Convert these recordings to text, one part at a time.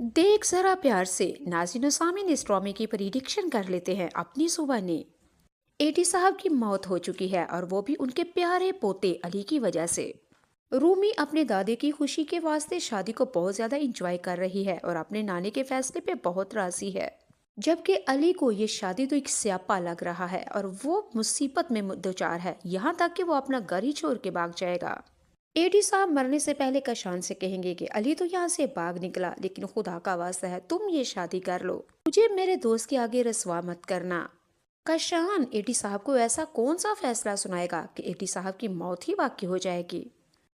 देख जरा प्यार से नाज़रीन और सामीन इस ड्रामे की प्रिडिक्शन कर लेते हैं अपनी सुबह ने। एटी साहब की मौत हो चुकी है और वो भी उनके प्यारे पोते अली की वजह से। रूमी अपने दादे की खुशी के वास्ते शादी को बहुत ज्यादा इंजॉय कर रही है और अपने नानी के फैसले पे बहुत राजी है। जबकि अली को ये शादी तो एक स्यापा लग रहा है और वो मुसीबत में दुचार है, यहाँ तक कि वो अपना घर ही छोड़ के भाग जाएगा। एडी साहब मरने से पहले कशान से कहेंगे कि अली तो यहाँ से भाग निकला, लेकिन खुदा का वास्ता है तुम ये शादी कर लो, मुझे मेरे दोस्त के आगे रसवा मत करना। कशान एडी साहब को ऐसा कौन सा फैसला सुनाएगा कि एडी साहब की मौत ही वाकई हो जाएगी।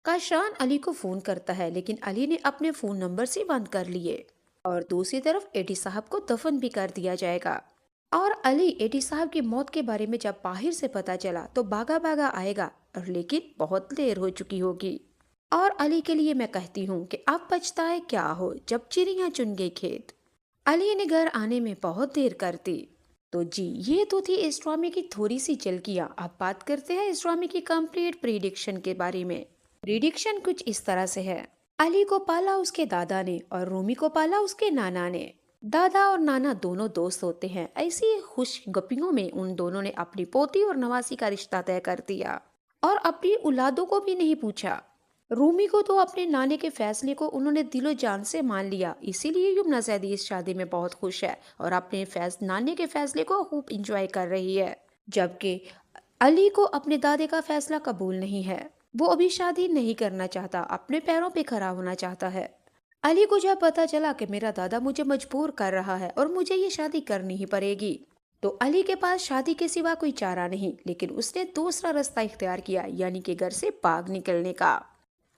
कशान अली को फोन करता है, लेकिन अली ने अपने फोन नंबर से बंद कर लिए। और दूसरी तरफ एडी साहब को दफन भी कर दिया जाएगा। और अली एडी साहब की मौत के बारे में जब बाहर से पता चला तो भागा भागा आएगा, और लेकिन बहुत देर हो चुकी होगी। और अली के लिए मैं कहती हूँ कि अब पछताए क्या हो जब चिड़िया चुन गई खेत। अली ने घर आने में बहुत देर कर दी। तो जी, ये तो थी इस ड्रामे की थोड़ी सी झलकियां। अब बात करते हैं इस ड्रामे की कंप्लीट प्रिडिक्शन के बारे में। प्रिडिक्शन कुछ इस तरह से है। अली को पाला उसके दादा ने और रूमी को पाला उसके नाना ने। दादा और नाना दोनों दोस्त होते हैं। ऐसी खुश गपियों में उन दोनों ने अपनी पोती और नवासी का रिश्ता तय कर दिया और अपनी औलादों को भी नहीं पूछा। रूमी को तो अपने नाने के फैसले को उन्होंने दिलो जान से मान लिया, इसीलिए यमुना जैदी इस शादी में बहुत खुश है और अपने नाने के फैसले को खूब इंजॉय कर रही है। जबकि अली को अपने दादे का फैसला कबूल नहीं है। वो अभी शादी नहीं करना चाहता, अपने पैरों पे खड़ा होना चाहता है। अली को जब पता चला कि मेरा दादा मुझे मजबूर कर रहा है और मुझे ये शादी करनी ही पड़ेगी, तो अली के पास शादी के सिवा कोई चारा नहीं, लेकिन उसने दूसरा रास्ता इख्तियार किया, यानी कि घर से भाग निकलने का।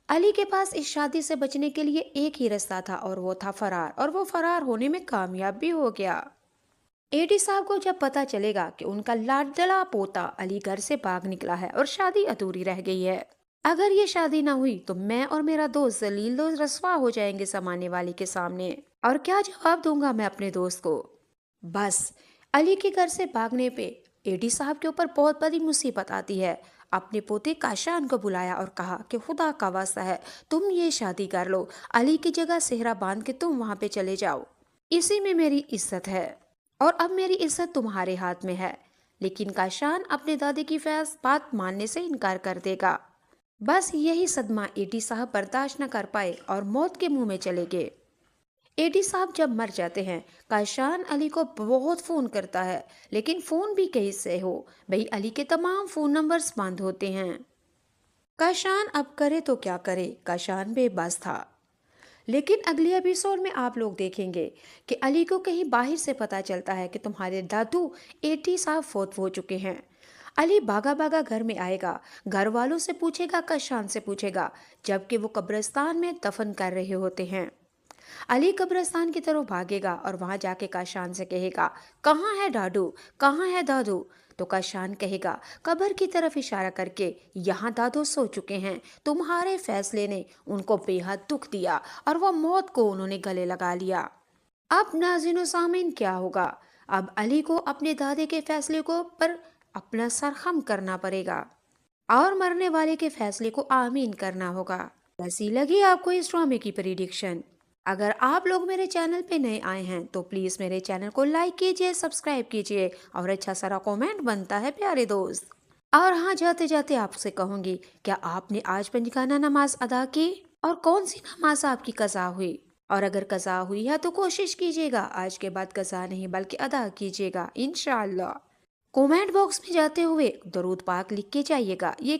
अली के पास इस शादी से बचने के लिए एक ही रास्ता था और वो था फरार, और वो फरार होने में कामयाब भी हो गया। एडी साहब को जब पता चलेगा कि उनका लाडला पोता अली घर से भाग निकला है और शादी अधूरी रह गई है, अगर ये शादी ना हुई तो मैं और मेरा दोस्त जलील रस्वा हो जाएंगे समाने वाले के सामने। और क्या जवाब दूंगा मैं अपने दोस्त को। बस अली के घर से भागने पे एडी साहब के ऊपर बहुत बड़ी मुसीबत आती है। अपने पोते काशान को बुलाया और कहा कि खुदा का वास्ता है तुम ये शादी कर लो, अली की जगह सेहरा बांध के तुम वहां पे चले जाओ, इसी में मेरी इज्जत है और अब मेरी इज्जत तुम्हारे हाथ में है। लेकिन काशान अपने दादे की बात मानने से इनकार कर देगा। बस यही सदमा एडी साहब बर्दाश्त न कर पाए और मौत के मुंह में चले गए। एडी साहब जब मर जाते हैं, काशान अली को बहुत फोन करता है, लेकिन फोन भी कैसे हो भाई, अली के तमाम फोन नंबर्स बंद होते हैं। काशान अब करे तो क्या करे, काशान बेबस था। लेकिन अगले एपिसोड में आप लोग देखेंगे कि अली को कहीं बाहर से पता चलता है कि तुम्हारे दादू एटी साहब फौत हो चुके हैं। अली भागा भागा घर में आएगा, घर वालों से पूछेगा, काशान से पूछेगा, जबकि वो कब्रिस्तान में दफन कर रहे होते हैं। अली कब्रिस्तान की तरफ भागेगा और वहां जाके काशान से कहेगा, कहाँ है दादू, कहाँ है दादू। तो काशान कहेगा कब्र की तरफ इशारा करके, यहाँ दादू सो चुके हैं, तुम्हारे फैसले ने उनको बेहद दुख दिया और वो मौत को उन्होंने गले लगा लिया। अब नाज़रीन सामीन क्या होगा। अब अली को अपने दादे के फैसले को पर अपना सर खम करना पड़ेगा और मरने वाले के फैसले को आमीन करना होगा। कैसी लगी आपको इस ड्रामे की प्रिडिक्शन। अगर आप लोग मेरे चैनल पे नए आए हैं तो प्लीज़ मेरे चैनल को लाइक कीजिए, सब्सक्राइब कीजिए और अच्छा सारा कमेंट बनता है प्यारे दोस्त। और हाँ, जाते जाते आपसे कहूँगी, क्या आपने आज पंजगाना नमाज अदा की और कौन सी नमाज आपकी कज़ा हुई। और अगर कज़ा हुई है तो कोशिश कीजिएगा आज के बाद कज़ा नहीं बल्कि अदा कीजिएगा इंशाअल्लाह। कमेंट बॉक्स में जाते हुए दरूद पाक लिख के जाइएगा। ये